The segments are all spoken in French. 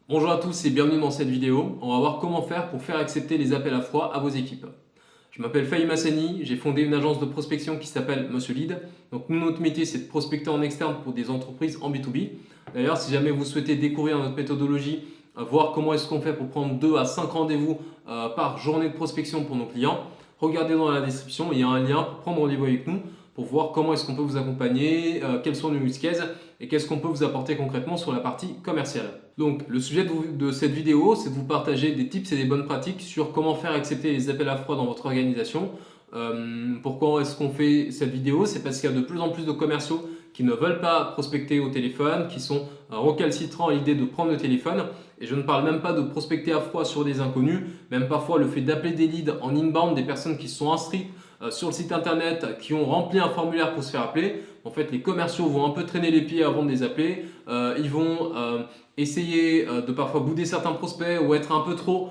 Bonjour à tous et bienvenue dans cette vidéo. On va voir comment faire pour faire accepter les appels à froid à vos équipes. Je m'appelle Fahim Hassani, j'ai fondé une agence de prospection qui s'appelle Monsieur Lead. Donc nous, notre métier, c'est de prospecter en externe pour des entreprises en B2B. D'ailleurs, si jamais vous souhaitez découvrir notre méthodologie, voir comment est-ce qu'on fait pour prendre 2 à 5 rendez-vous par journée de prospection pour nos clients, regardez dans la description, il y a un lien pour prendre rendez-vous avec nous pour voir comment est-ce qu'on peut vous accompagner, quels sont nos use cases et qu'est-ce qu'on peut vous apporter concrètement sur la partie commerciale. Donc le sujet de cette vidéo, c'est de vous partager des tips et des bonnes pratiques sur comment faire accepter les appels à froid dans votre organisation. Pourquoi est-ce qu'on fait cette vidéo? C'est parce qu'il y a de plus en plus de commerciaux qui ne veulent pas prospecter au téléphone, qui sont recalcitrants à l'idée de prendre le téléphone. Et je ne parle même pas de prospecter à froid sur des inconnus, même parfois le fait d'appeler des leads en inbound, des personnes qui se sont inscrites sur le site internet, qui ont rempli un formulaire pour se faire appeler. En fait, les commerciaux vont un peu traîner les pieds avant de les appeler. Ils vont essayer de parfois bouder certains prospects ou être un peu trop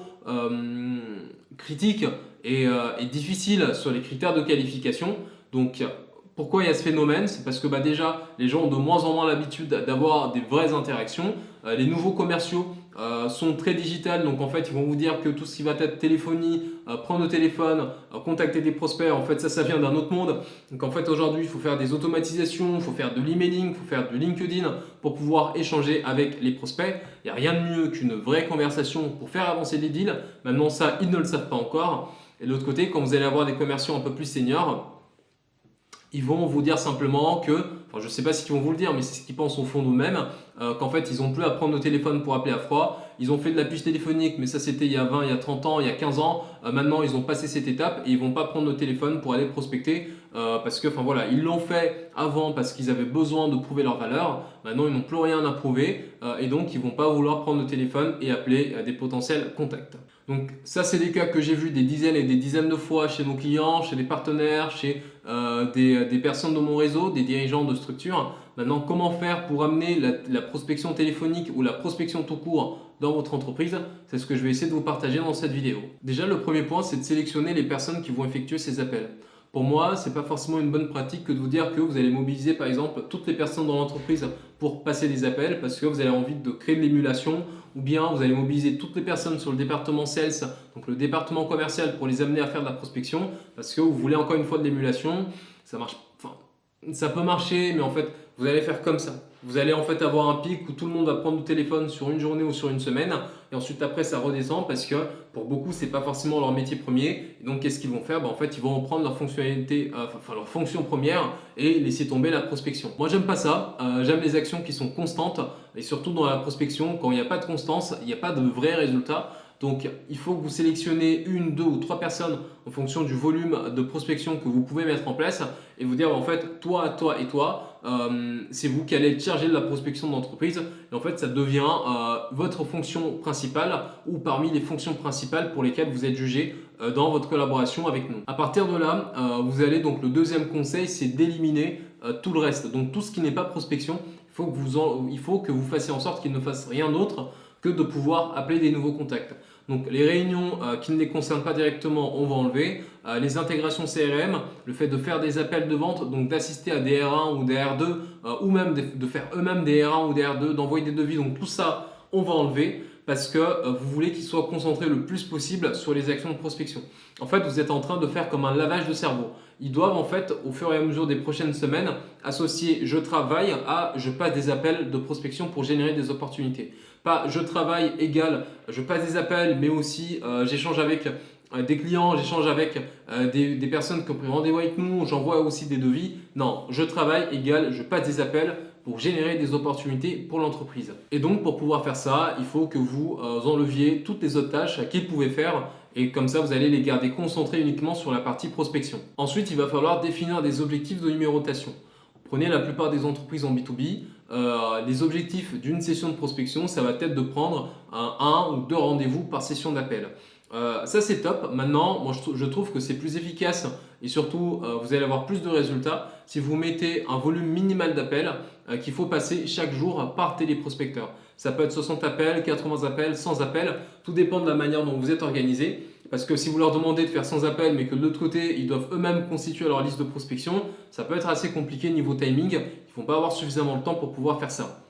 critiques et difficiles sur les critères de qualification. Donc, pourquoi il y a ce phénomène? C'est parce que déjà, les gens ont de moins en moins l'habitude d'avoir des vraies interactions. Les nouveaux commerciaux sont très digitales, donc en fait, ils vont vous dire que tout ce qui va être téléphonie, prendre le téléphone, contacter des prospects, en fait, ça vient d'un autre monde. Donc en fait, aujourd'hui, il faut faire des automatisations, il faut faire de l'emailing, il faut faire du LinkedIn pour pouvoir échanger avec les prospects. Il n'y a rien de mieux qu'une vraie conversation pour faire avancer des deals. Maintenant, ça, ils ne le savent pas encore. Et de l'autre côté, quand vous allez avoir des commerciaux un peu plus seniors, ils vont vous dire simplement que, enfin je ne sais pas si ils vont vous le dire, mais c'est ce qu'ils pensent au fond d'eux-mêmes, qu'en fait ils n'ont plus à prendre le téléphone pour appeler à froid. Ils ont fait de la puce téléphonique, mais ça c'était il y a 20, il y a 30 ans, il y a 15 ans. Maintenant ils ont passé cette étape et ils ne vont pas prendre le téléphone pour aller prospecter parce que, enfin voilà, ils l'ont fait avant parce qu'ils avaient besoin de prouver leur valeur. Maintenant ils n'ont plus rien à prouver et donc ils ne vont pas vouloir prendre le téléphone et appeler des potentiels contacts. Donc ça, c'est des cas que j'ai vus des dizaines et des dizaines de fois chez nos clients, chez des partenaires, chez des personnes de mon réseau, des dirigeants de structures. Maintenant, comment faire pour amener la prospection téléphonique ou la prospection tout court dans votre entreprise? C'est ce que je vais essayer de vous partager dans cette vidéo. Déjà, le premier point, c'est de sélectionner les personnes qui vont effectuer ces appels. Pour moi, ce n'est pas forcément une bonne pratique que de vous dire que vous allez mobiliser par exemple toutes les personnes dans l'entreprise pour passer des appels parce que vous avez envie de créer de l'émulation, ou bien vous allez mobiliser toutes les personnes sur le département sales, donc le département commercial, pour les amener à faire de la prospection parce que vous voulez encore une fois de l'émulation. Ça marche, enfin, ça peut marcher, mais en fait, vous allez faire comme ça. Vous allez en fait avoir un pic où tout le monde va prendre le téléphone sur une journée ou sur une semaine et ensuite après ça redescend parce que pour beaucoup c'est pas forcément leur métier premier. Et donc qu'est-ce qu'ils vont faire? En fait ils vont reprendre leur fonctionnalité, leur fonction première et laisser tomber la prospection. Moi j'aime pas ça, j'aime les actions qui sont constantes et surtout dans la prospection quand il n'y a pas de constance, il n'y a pas de vrais résultats. Donc, il faut que vous sélectionnez une, deux ou trois personnes en fonction du volume de prospection que vous pouvez mettre en place et vous dire en fait, toi, toi et toi, c'est vous qui allez être chargé de la prospection d'entreprise. Et en fait, ça devient votre fonction principale ou parmi les fonctions principales pour lesquelles vous êtes jugé dans votre collaboration avec nous. À partir de là, vous allez donc, le deuxième conseil, c'est d'éliminer tout le reste. Donc, tout ce qui n'est pas prospection, il faut que vous fassiez en sorte qu'il ne fasse rien d'autre que de pouvoir appeler des nouveaux contacts. Donc les réunions qui ne les concernent pas directement, on va enlever. Les intégrations CRM, le fait de faire des appels de vente, donc d'assister à des R1 ou des R2, ou même de faire eux-mêmes des R1 ou des R2, d'envoyer des devis, donc tout ça, on va enlever parce que vous voulez qu'ils soient concentrés le plus possible sur les actions de prospection. En fait, vous êtes en train de faire comme un lavage de cerveau. Ils doivent en fait, au fur et à mesure des prochaines semaines, associer je travaille à je passe des appels de prospection pour générer des opportunités. Pas je travaille égale je passe des appels, mais aussi j'échange avec des clients, j'échange avec des personnes qui ont pris rendez-vous avec nous, j'envoie aussi des devis. Non, je travaille égale je passe des appels pour générer des opportunités pour l'entreprise. Et donc, pour pouvoir faire ça, il faut que vous enleviez toutes les autres tâches qu'ils pouvaient faire et comme ça, vous allez les garder concentrés uniquement sur la partie prospection. Ensuite, il va falloir définir des objectifs de numérotation. Prenez la plupart des entreprises en B2B, les objectifs d'une session de prospection, ça va être de prendre un ou deux rendez-vous par session d'appel. Ça c'est top. Maintenant, moi je trouve que c'est plus efficace et surtout vous allez avoir plus de résultats si vous mettez un volume minimal d'appels qu'il faut passer chaque jour par téléprospecteur. Ça peut être 60 appels, 80 appels, 100 appels, tout dépend de la manière dont vous êtes organisé. Parce que si vous leur demandez de faire 100 appels mais que de l'autre côté ils doivent eux-mêmes constituer leur liste de prospection, ça peut être assez compliqué niveau timing. Ils ne vont pas avoir suffisamment de temps pour pouvoir faire ça.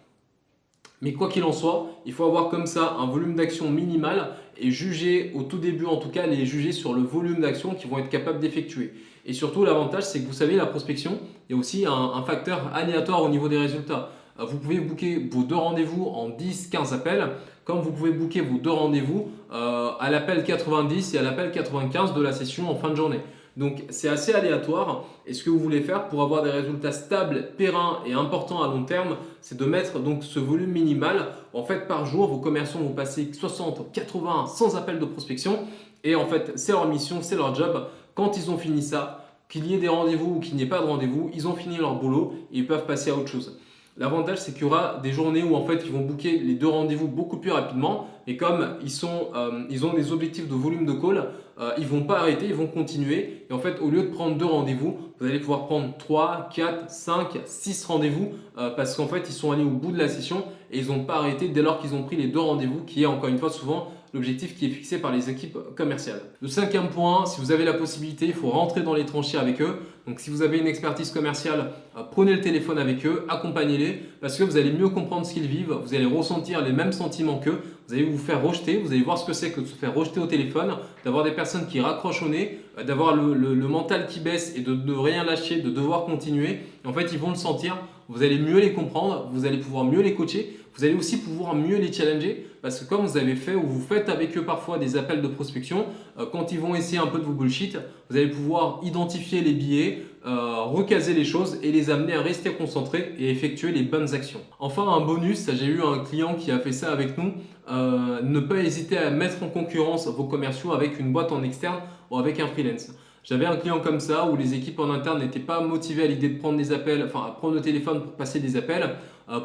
Mais quoi qu'il en soit, il faut avoir comme ça un volume d'action minimal et juger au tout début, en tout cas, les juger sur le volume d'action qu'ils vont être capables d'effectuer. Et surtout, l'avantage, c'est que vous savez, la prospection, il y a aussi un facteur aléatoire au niveau des résultats. Vous pouvez booker vos 2 rendez-vous en 10-15 appels, comme vous pouvez booker vos 2 rendez-vous à l'appel 90 et à l'appel 95 de la session en fin de journée. Donc c'est assez aléatoire et ce que vous voulez faire pour avoir des résultats stables, pérennes et importants à long terme, c'est de mettre donc ce volume minimal. En fait, par jour, vos commerciaux vont passer 60, 80, 100 appels de prospection et en fait, c'est leur mission, c'est leur job. Quand ils ont fini ça, qu'il y ait des rendez-vous ou qu'il n'y ait pas de rendez-vous, ils ont fini leur boulot et ils peuvent passer à autre chose. L'avantage, c'est qu'il y aura des journées où en fait, ils vont booker les 2 rendez-vous beaucoup plus rapidement. Et comme ils ont des objectifs de volume de call, ils ne vont pas arrêter, ils vont continuer. Et en fait, au lieu de prendre 2 rendez-vous, vous allez pouvoir prendre 3, 4, 5, 6 rendez-vous parce qu'en fait, ils sont allés au bout de la session et ils n'ont pas arrêté dès lors qu'ils ont pris les 2 rendez-vous qui est encore une fois souvent l'objectif qui est fixé par les équipes commerciales. Le 5e point, si vous avez la possibilité, il faut rentrer dans les tranchées avec eux. Donc si vous avez une expertise commerciale, prenez le téléphone avec eux, accompagnez-les parce que vous allez mieux comprendre ce qu'ils vivent, vous allez ressentir les mêmes sentiments qu'eux, vous allez vous faire rejeter, vous allez voir ce que c'est que de se faire rejeter au téléphone, d'avoir des personnes qui raccrochent au nez, d'avoir le mental qui baisse et de ne rien lâcher, de devoir continuer. En fait, ils vont le sentir, vous allez mieux les comprendre, vous allez pouvoir mieux les coacher. Vous allez aussi pouvoir mieux les challenger parce que comme vous avez fait ou vous faites avec eux parfois des appels de prospection, quand ils vont essayer un peu de vous bullshit, vous allez pouvoir identifier les biais, recaser les choses et les amener à rester concentrés et effectuer les bonnes actions. Enfin, un bonus, j'ai eu un client qui a fait ça avec nous, ne pas hésiter à mettre en concurrence vos commerciaux avec une boîte en externe ou avec un freelance. J'avais un client comme ça où les équipes en interne n'étaient pas motivées à l'idée de prendre des appels, enfin à prendre le téléphone pour passer des appels.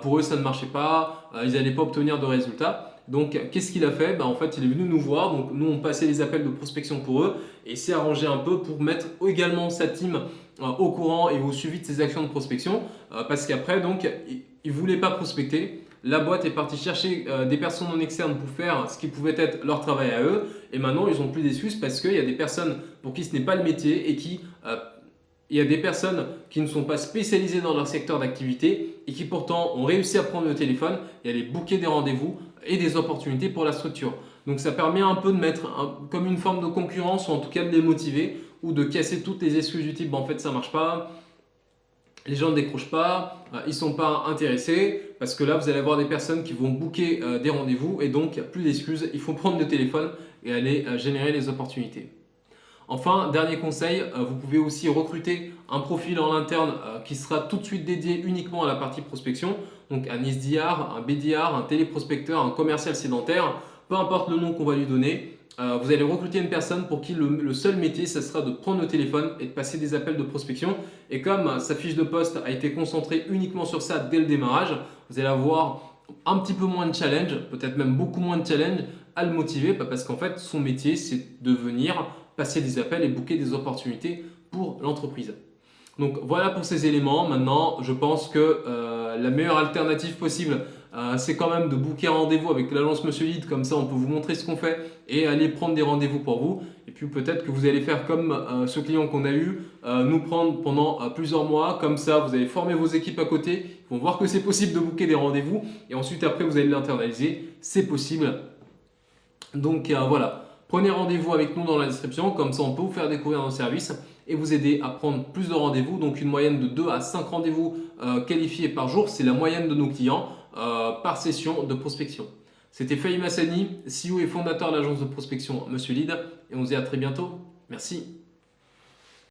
Pour eux, ça ne marchait pas, ils n'allaient pas obtenir de résultats. Donc, qu'est-ce qu'il a fait? En fait, il est venu nous voir. Donc, nous, on passait les appels de prospection pour eux et s'est arrangé un peu pour mettre également sa team au courant et au suivi de ses actions de prospection parce qu'après, donc, il ne voulait pas prospecter. La boîte est partie chercher des personnes en externe pour faire ce qui pouvait être leur travail à eux. Et maintenant, ils n'ont plus d'excuses parce qu'il y a des personnes pour qui ce n'est pas le métier et qui il y a des personnes qui ne sont pas spécialisées dans leur secteur d'activité et qui pourtant ont réussi à prendre le téléphone et aller booker des rendez-vous et des opportunités pour la structure. Donc ça permet un peu de mettre comme une forme de concurrence ou en tout cas de les motiver ou de casser toutes les excuses du type en fait ça ne marche pas, les gens ne décrochent pas, ils ne sont pas intéressés parce que là vous allez avoir des personnes qui vont booker des rendez-vous et donc il n'y a plus d'excuses, il faut prendre le téléphone et aller générer les opportunités. Enfin, dernier conseil, vous pouvez aussi recruter un profil en interne qui sera tout de suite dédié uniquement à la partie prospection. Donc un SDR, un BDR, un téléprospecteur, un commercial sédentaire, peu importe le nom qu'on va lui donner. Vous allez recruter une personne pour qui le seul métier, ça sera de prendre le téléphone et de passer des appels de prospection. Et comme sa fiche de poste a été concentrée uniquement sur ça dès le démarrage, vous allez avoir un petit peu moins de challenge, peut-être même beaucoup moins de challenge à le motiver parce qu'en fait, son métier, c'est de venir passer des appels et booker des opportunités pour l'entreprise. Donc voilà pour ces éléments. Maintenant, je pense que la meilleure alternative possible, c'est quand même de booker un rendez-vous avec l'agence Monsieur Lead. Comme ça, on peut vous montrer ce qu'on fait et aller prendre des rendez-vous pour vous. Et puis peut-être que vous allez faire comme ce client qu'on a eu, nous prendre pendant plusieurs mois. Comme ça, vous allez former vos équipes à côté. Ils vont voir que c'est possible de booker des rendez-vous. Et ensuite, après, vous allez l'internaliser. C'est possible. Donc voilà. Prenez rendez-vous avec nous dans la description, comme ça on peut vous faire découvrir nos services et vous aider à prendre plus de rendez-vous. Donc une moyenne de 2 à 5 rendez-vous qualifiés par jour, c'est la moyenne de nos clients par session de prospection. C'était Fahim Hassani, CEO et fondateur de l'agence de prospection Monsieur Lead et on se dit à très bientôt. Merci.